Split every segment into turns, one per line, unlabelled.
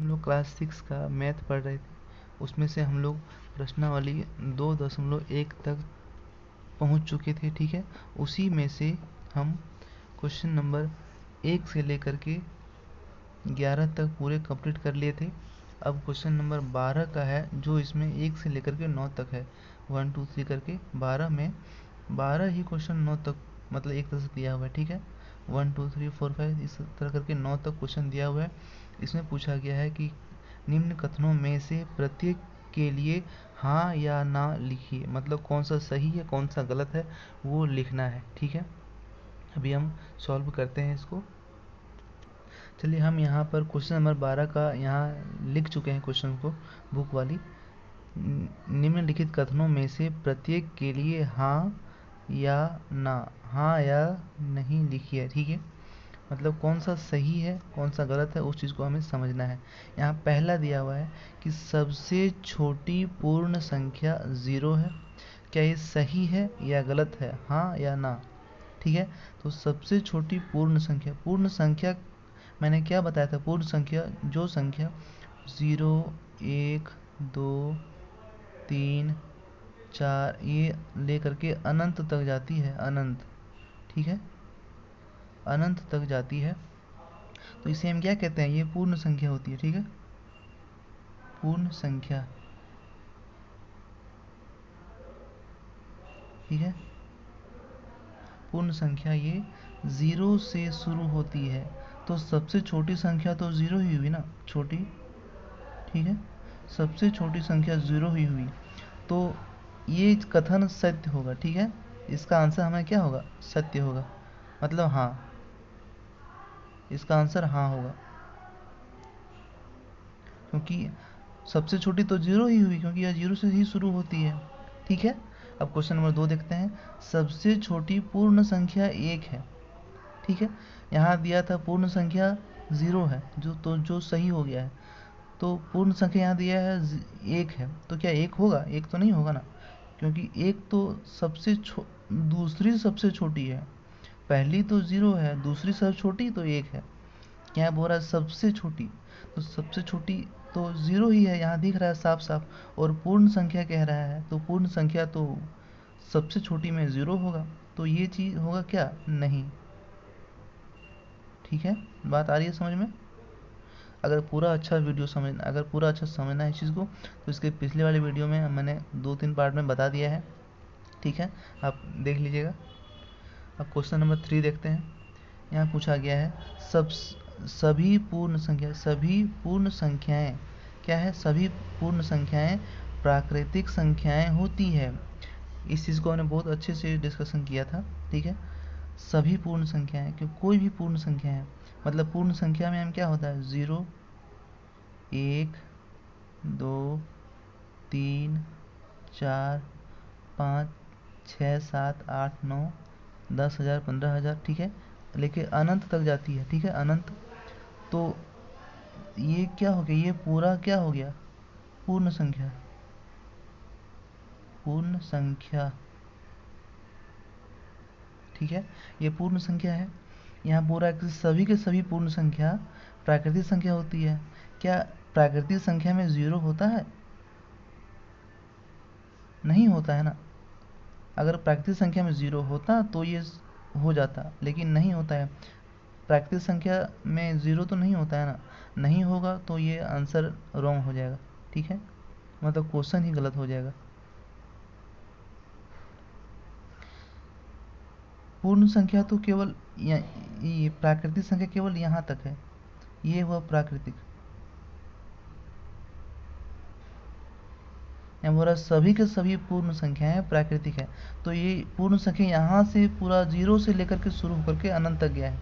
हम लोग क्लास 6 का मैथ पढ़ रहे थे, उसमें से हम लोग प्रश्नावली 2.1 तक पहुंच चुके थे। ठीक है, उसी में से हम क्वेश्चन नंबर 1 से लेकर के 11 तक पूरे कंप्लीट कर लिए थे। अब क्वेश्चन नंबर 12 का है, जो इसमें 1 से लेकर के 9 तक है, 1 2 3 करके 12 में 12 ही क्वेश्चन 9 तक मतलब एक तरह से दिया हुआ है। ठीक है, 1 2 3 4 5 इस तरह करके 9 तक क्वेश्चन दिया हुआ है। इसमें पूछा गया है कि निम्न कथनों में से प्रत्येक के लिए हाँ या ना लिखिए, मतलब कौन सा सही है कौन सा गलत है वो लिखना है। ठीक है, अभी हम सॉल्व करते हैं इसको। चलिए, हम यहाँ पर क्वेश्चन नंबर 12 का यहाँ लिख चुके हैं क्वेश्चन को, बुक वाली। निम्नलिखित कथनों में से प्रत्येक के लिए हाँ या ना, हाँ या नहीं लिखिए। ठीक है, मतलब कौन सा सही है कौन सा गलत है उस चीज़ को हमें समझना है। यहाँ पहला दिया हुआ है कि सबसे छोटी पूर्ण संख्या 0 है। क्या ये सही है या गलत है, हाँ या ना? ठीक है, तो सबसे छोटी पूर्ण संख्या मैंने क्या बताया था? पूर्ण संख्या जो संख्या 0 1 2 3 4 ये लेकर के अनंत तक जाती है, अनंत। ठीक है, अनंत तक जाती है, तो इसे हम क्या कहते हैं? ये पूर्ण संख्या होती है। ठीक है, पूर्ण संख्या। ठीक है, पूर्ण संख्या ये 0 से शुरू होती है, तो सबसे छोटी संख्या तो 0 ही हुई ना, छोटी। ठीक है, सबसे छोटी संख्या 0 ही हुई, तो ये कथन सत्य होगा। ठीक है, इसका आंसर हमें क्या होगा? सत्य होगा, मतलब हाँ, इसका आंसर हाँ होगा, क्योंकि सबसे छोटी तो 0 ही हुई, क्योंकि यह 0 से ही शुरू होती है। ठीक है, अब क्वेश्चन नंबर 2 देखते हैं। सबसे छोटी पूर्ण संख्या 1 है। ठीक है, यहाँ दिया था पूर्ण संख्या 0 है, जो सही हो गया है। तो पूर्ण संख्या यहाँ दिया है 1 है, तो क्या 1 होगा? 1 तो नहीं होगा ना, क्योंकि 1 तो दूसरी सबसे छोटी है। पहली तो 0 है, दूसरी सबसे छोटी तो 1 है। क्या बोल रहा है? सबसे छोटी, तो सबसे छोटी तो 0 ही है, यहाँ दिख रहा है साफ साफ। और पूर्ण संख्या कह रहा है, तो पूर्ण संख्या तो सबसे छोटी में 0 होगा, तो ये चीज़ होगा क्या? नहीं। ठीक है, बात आ रही है समझ में? अगर पूरा अच्छा समझना है इस चीज़ को, तो इसके पिछले वाले वीडियो में मैंने 2-3 पार्ट में बता दिया है। ठीक है, आप देख लीजिएगा। अब क्वेश्चन नंबर 3 देखते हैं। यहाँ पूछा गया है सभी पूर्ण संख्याएं क्या है? सभी पूर्ण संख्याएं प्राकृतिक संख्याएं होती है। इस चीज़ को हमने बहुत अच्छे से डिस्कशन किया था। ठीक है, सभी पूर्ण संख्याएं, कि कोई भी पूर्ण संख्या है, मतलब पूर्ण संख्या में हम क्या होता है? 0 1 2 3 4 5 6 7 8 9 10,000 15,000। ठीक है, लेकिन अनंत तक जाती है। ठीक है, अनंत, तो ये क्या हो गया? ये पूरा क्या हो गया? पूर्ण संख्या, पूर्ण संख्या। ठीक है, ये पूर्ण संख्या है। यहाँ पूरा सभी के सभी पूर्ण संख्या प्राकृतिक संख्या होती है। क्या प्राकृतिक संख्या में 0 होता है? नहीं होता है ना। अगर प्राकृतिक संख्या में 0 होता तो ये हो जाता, लेकिन नहीं होता है। प्राकृतिक संख्या में 0 तो नहीं होता है ना, नहीं होगा तो ये आंसर रॉन्ग हो जाएगा। ठीक है, मतलब क्वेश्चन ही गलत हो जाएगा। पूर्ण संख्या तो केवल ये प्राकृतिक संख्या केवल यहाँ तक है, ये हुआ प्राकृतिक। यहाँ बोला सभी के सभी पूर्ण संख्याएं प्राकृतिक है, तो ये पूर्ण संख्या यहाँ से पूरा 0 से लेकर के शुरू होकर के अनंत तक गया है,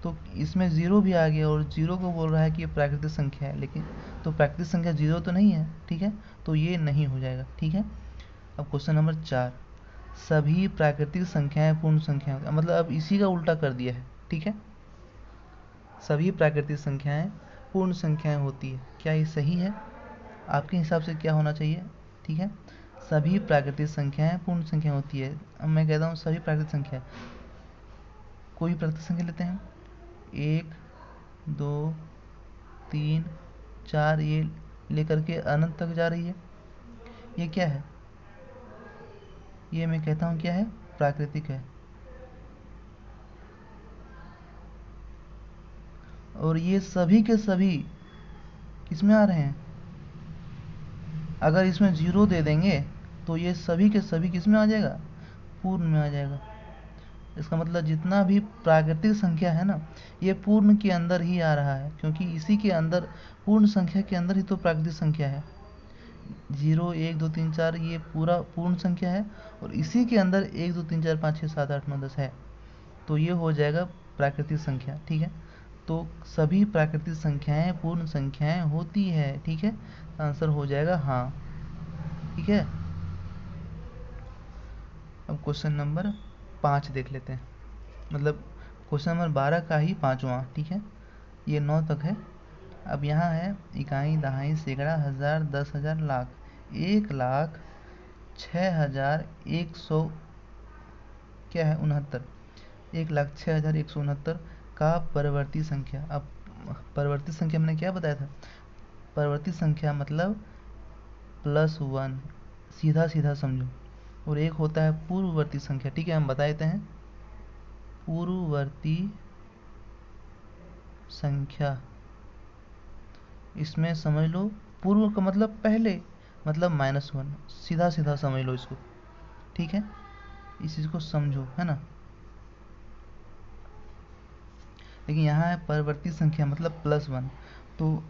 तो इसमें 0 भी आ गया, और 0 को बोल रहा है कि ये प्राकृतिक संख्या है, लेकिन तो प्राकृतिक संख्या 0 तो नहीं है। ठीक है, तो ये नहीं हो जाएगा। ठीक है, अब क्वेश्चन नंबर 4, सभी प्राकृतिक संख्याएं पूर्ण संख्याएं, मतलब अब इसी का उल्टा कर दिया है। ठीक है, सभी प्राकृतिक संख्याएं पूर्ण संख्याएं होती है। क्या ये सही है? आपके हिसाब से क्या होना चाहिए? ठीक है, सभी प्राकृतिक संख्याएं पूर्ण संख्या होती है। अब मैं कहता हूँ सभी प्राकृतिक संख्या, कोई प्राकृतिक संख्या लेते हैं, 1 2 3 4 ये लेकर के अनंत तक जा रही है। ये क्या है? ये मैं कहता हूँ क्या है? प्राकृतिक है। और ये सभी के सभी किसमें आ रहे हैं? अगर इसमें 0 दे देंगे तो ये सभी के सभी किसमें आ जाएगा? पूर्ण में आ जाएगा। इसका मतलब जितना भी प्राकृतिक संख्या है ना, ये पूर्ण के अंदर ही आ रहा है, क्योंकि इसी के अंदर, पूर्ण संख्या के अंदर ही तो प्राकृतिक संख्या है। 0 1 2 3 4 ये पूरा पूर्ण संख्या है, और इसी के अंदर 1 2 3 4 5 6 7 8 9 10 है, तो ये हो जाएगा प्राकृतिक संख्या। ठीक है, तो सभी प्राकृतिक संख्याएं पूर्ण संख्याएं होती है। ठीक है, आंसर हो जाएगा हाँ। ठीक है, अब क्वेश्चन नंबर 5 देख लेते हैं, मतलब क्वेश्चन नंबर 12 का ही 5वां। ठीक है, ये 9 तक है। अब यहाँ है इकाई, दहाई, सैकड़ा, हजार, 10,000, लाख। 1,06,100 क्या है? 69। 1,06,169 का परवर्ती संख्या। अब परवर्ती संख्या मैंने क्या बताया था? परवर्ती संख्या मतलब +1, सीधा सीधा समझो। और एक होता है पूर्ववर्ती संख्या। ठीक है, हम बता देते हैं। पूर्ववर्ती संख्या, इसमें समझ लो पूर्व का मतलब पहले, मतलब -1, सीधा सीधा समझ लो इसको। ठीक है, इस चीज़ को समझो, है ना। लेकिन यहाँ है परवर्ती संख्या मतलब +1, तो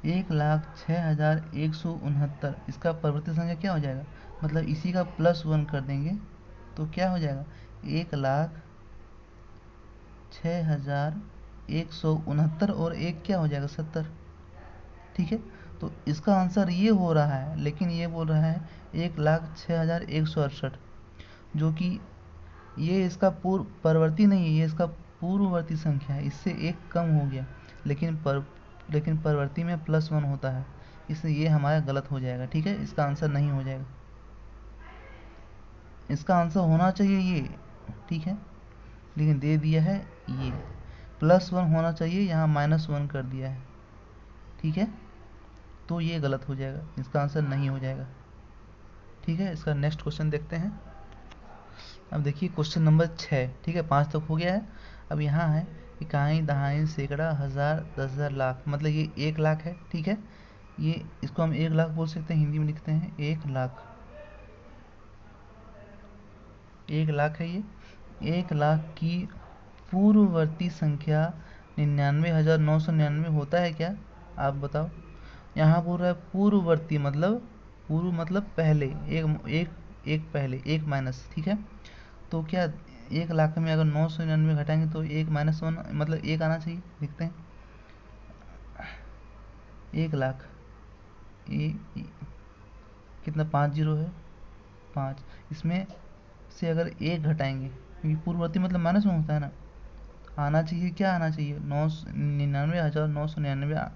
1,06,169, इसका परवर्ती संख्या क्या हो जाएगा? मतलब इसी का +1 कर देंगे तो क्या हो जाएगा? 1,06,169 और एक क्या हो जाएगा? 70। ठीक है, तो इसका आंसर ये हो रहा है, लेकिन ये बोल रहा है 1,06,168, जो कि ये इसका पूर्व परवर्ती नहीं है, ये इसका पूर्ववर्ती संख्या है, इससे एक कम हो गया। लेकिन परवर्ती में +1 होता है, इसलिए ये हमारा गलत हो जाएगा। ठीक है, इसका आंसर नहीं हो जाएगा, इसका आंसर होना चाहिए ये। ठीक है, लेकिन दे दिया है ये, +1 होना चाहिए, यहाँ -1 कर दिया है। ठीक है, तो ये गलत हो जाएगा, इसका आंसर नहीं हो जाएगा। ठीक है, इसका नेक्स्ट क्वेश्चन देखते हैं। अब देखिए क्वेश्चन नंबर 6। ठीक है, 5 तक हो गया है। अब यहाँ है इकाई, दहाई, सैकड़ा, हजार, 10,000, लाख। मतलब ये 1 लाख है। ठीक है, ये इसको हम 1 लाख बोल सकते हैं, हिंदी में लिखते हैं 1 लाख। 1 लाख है ये। 1 लाख की पूर्ववर्ती संख्या 99,999 होता है क्या? आप बताओ। यहाँ बोल रहा है पूर्ववर्ती मतलब, पूर्व मतलब पहले, एक पहले, एक माइनस। ठीक है, तो क्या 1 लाख में अगर 999 घटाएंगे तो 1 -1 मतलब 1 आना चाहिए। देखते हैं, 1 लाख कितना? 5 जीरो है, 5। इसमें से अगर 1 घटाएंगे, क्योंकि पूर्ववर्ती मतलब -1 होता है ना, आना चाहिए, क्या आना चाहिए? 99,999।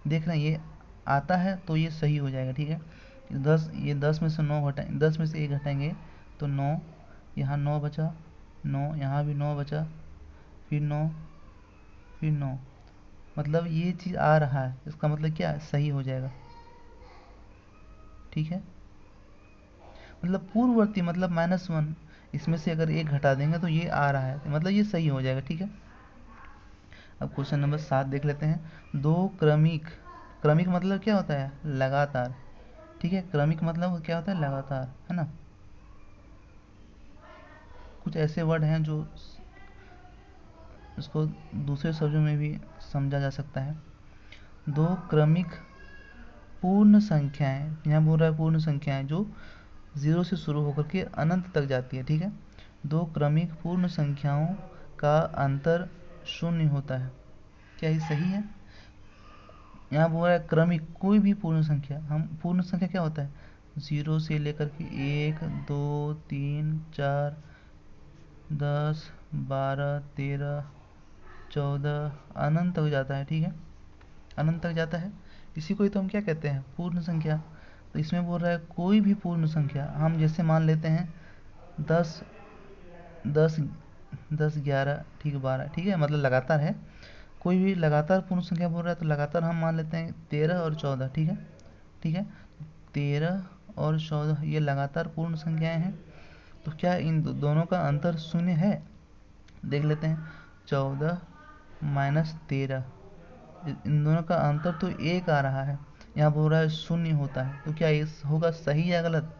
देख रहे हैं ये आता है तो ये सही हो जाएगा। ठीक है, 10, ये 10 में से 9 घटाएंगे, 10 में से 1 घटाएंगे तो 9, यहाँ 9 बचा, 9 यहाँ भी 9 बचा, फिर 9, फिर 9, मतलब ये चीज़ आ रहा है, इसका मतलब क्या? सही हो जाएगा। ठीक है, मतलब पूर्ववर्ती मतलब -1, इसमें से अगर 1 घटा देंगे तो ये आ रहा है, मतलब ये सही हो जाएगा। ठीक है, अब क्वेश्चन नंबर 7 देख लेते हैं। दो क्रमिक, क्रमिक मतलब क्या होता है? लगातार। ठीक है, क्रमिक मतलब क्या होता है? लगातार, है ना। कुछ ऐसे वर्ड हैं जो इसको दूसरे शब्दों में भी समझा जा सकता है। दो क्रमिक पूर्ण संख्याएं, यहाँ बोल रहा है पूर्ण संख्याएं जो 0 से शुरू होकर के अनंत तक जाती है। ठीक है, दो क्रमिक पूर्ण संख्याओं का अंतर 0 होता है। क्या ये सही है? यहाँ बोल रहा है क्रमिक कोई भी पूर्ण संख्या। हम पूर्ण संख्या क्या होता है? 0 से लेकर के 1 2 3 4 10 12 13 14 अनंत तक जाता है। ठीक है, अनंत तक जाता है, इसी को ही तो हम क्या कहते हैं? पूर्ण संख्या। तो इसमें बोल रहा है कोई भी पूर्ण संख्या, हम जैसे मान लेते हैं 10 10 10 11, ठीक है, 12, ठीक है, मतलब लगातार है। कोई भी लगातार पूर्ण संख्या बोल रहा है तो लगातार हम मान लेते हैं 13 और 14, ठीक है। ठीक है, 13 और 14 ये लगातार पूर्ण संख्याएं हैं। तो क्या इन दोनों का अंतर शून्य है? देख लेते हैं। 14 माइनस 13, इन दोनों का अंतर तो 1 आ रहा है। यहाँ बोल रहा है शून्य होता है, तो क्या इस होगा सही या गलत?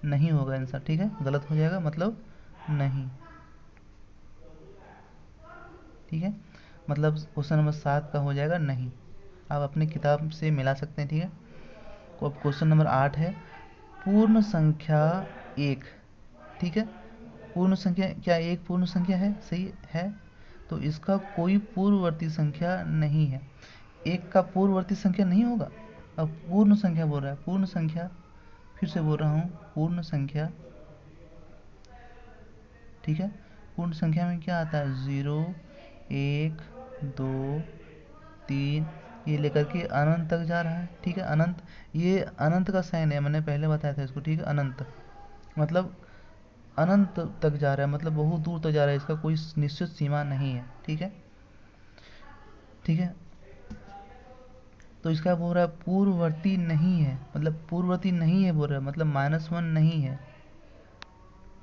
नहीं होगा आंसर, ठीक है, गलत हो जाएगा, मतलब नहीं। ठीक है, मतलब क्वेश्चन नंबर 7 का हो जाएगा नहीं। आप अपनी किताब से मिला सकते हैं, ठीक है। तो अब क्वेश्चन नंबर 8 है, पूर्ण संख्या 1, ठीक है। पूर्ण संख्या, क्या एक पूर्ण संख्या है? सही है, तो इसका कोई पूर्ववर्ती संख्या नहीं है। एक का पूर्ववर्ती संख्या नहीं होगा। अब पूर्ण संख्या बोल रहा है, पूर्ण संख्या, फिर से बोल रहा हूँ, पूर्ण संख्या, ठीक है। पूर्ण संख्या में क्या आता है? 0, 1, 2, 3, ये लेकर के अनंत तक जा रहा है, ठीक है। अनंत, ये अनंत का साइन है, मैंने पहले बताया था इसको, ठीक है। अनंत मतलब अनंत तक जा रहा है, मतलब बहुत दूर तक जा रहा है, इसका कोई निश्चित सीमा नहीं है, ठीक है। ठीक है, तो इसका बोल रहा है पूर्ववर्ती नहीं है, मतलब पूर्ववर्ती नहीं है बोल रहा है, मतलब -1 नहीं है,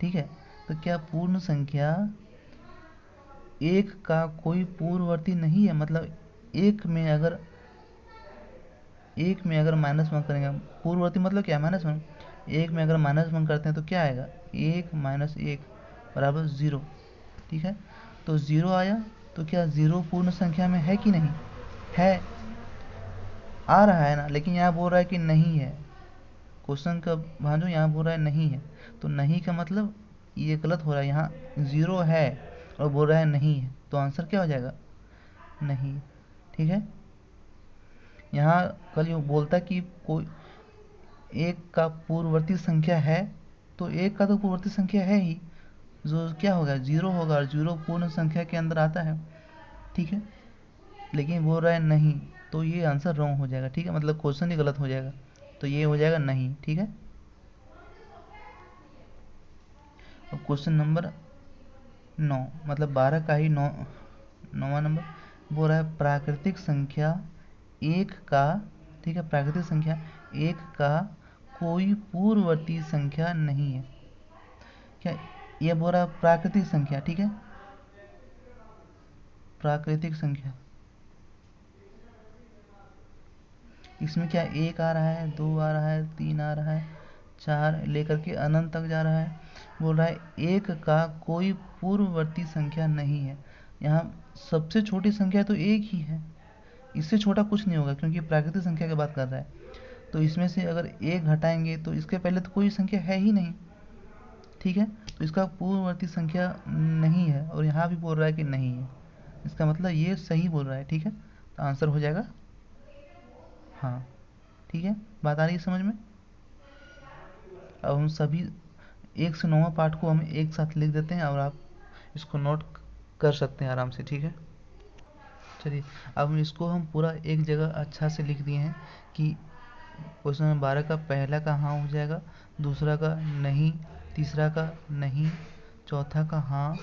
ठीक है। तो क्या पूर्ण संख्या 1 का कोई पूर्ववर्ती नहीं है? मतलब एक में अगर -1 करेंगे, पूर्ववर्ती मतलब क्या? -1। एक में अगर -1 करते हैं तो क्या आएगा? 1 - 1 बराबर 0, ठीक है। तो 0 आया, तो क्या 0 पूर्ण संख्या में है कि नहीं है? आ रहा है ना, लेकिन यहाँ बोल रहा है कि नहीं है। क्वेश्चन का भांजो यहाँ बोल रहा है नहीं है, तो नहीं का मतलब ये गलत हो रहा है। यहाँ 0 है और बोल रहा है नहीं है, तो आंसर क्या हो जाएगा? नहीं, ठीक है। यहाँ कल ये बोलता कि कोई एक का पूर्ववर्ती संख्या है, तो एक का तो पूर्ववर्ती संख्या है ही, जो क्या होगा? 0 होगा, और 0 पूर्ण संख्या के अंदर आता है, ठीक है। लेकिन बोल रहा है नहीं, तो ये आंसर रॉन्ग हो जाएगा, ठीक है, मतलब क्वेश्चन ही गलत हो जाएगा, तो ये हो जाएगा नहीं, ठीक है। अब क्वेश्चन नंबर 9, मतलब 12 का ही 9वां नंबर बोल रहा है, प्राकृतिक संख्या 1 का, ठीक है, प्राकृतिक संख्या 1 का कोई पूर्ववर्ती संख्या नहीं है। क्या ये बोल रहा है प्राकृतिक संख्या, ठीक है, प्राकृतिक संख्या, इसमें क्या 1 आ रहा है, 2 आ रहा है, 3 आ रहा है, 4 लेकर के अनंत तक जा रहा है। बोल रहा है 1 का कोई पूर्ववर्ती संख्या नहीं है। यहाँ सबसे छोटी संख्या तो 1 ही है, इससे छोटा कुछ नहीं होगा, क्योंकि प्राकृतिक संख्या की बात कर रहा है। तो इसमें से अगर 1 घटाएंगे तो इसके पहले तो कोई संख्या है ही नहीं, ठीक है। तो इसका पूर्ववर्ती संख्या नहीं है, और यहाँ भी बोल रहा है कि नहीं है, इसका मतलब ये सही बोल रहा है, ठीक है। तो आंसर हो जाएगा हाँ, ठीक है। बात आ रही है समझ में? अब हम सभी 1 से 9वां पार्ट को हम एक साथ लिख देते हैं, और आप इसको नोट कर सकते हैं आराम से, ठीक है। चलिए, अब इसको हम पूरा एक जगह अच्छा से लिख दिए हैं कि क्वेश्चन नंबर 12 का पहला का हाँ हो जाएगा, दूसरा का नहीं, तीसरा का नहीं, चौथा का हाँ,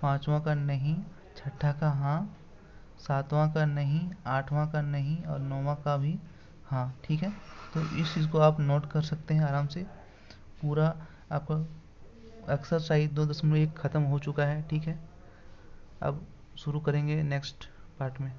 पांचवा का नहीं, छठा का हाँ, सातवां का नहीं, आठवां का नहीं, और नौवां का भी हाँ, ठीक है। तो इस चीज़ को आप नोट कर सकते हैं आराम से। पूरा आपका एक्सरसाइज 2.1 ख़त्म हो चुका है, ठीक है। अब शुरू करेंगे नेक्स्ट पार्ट में।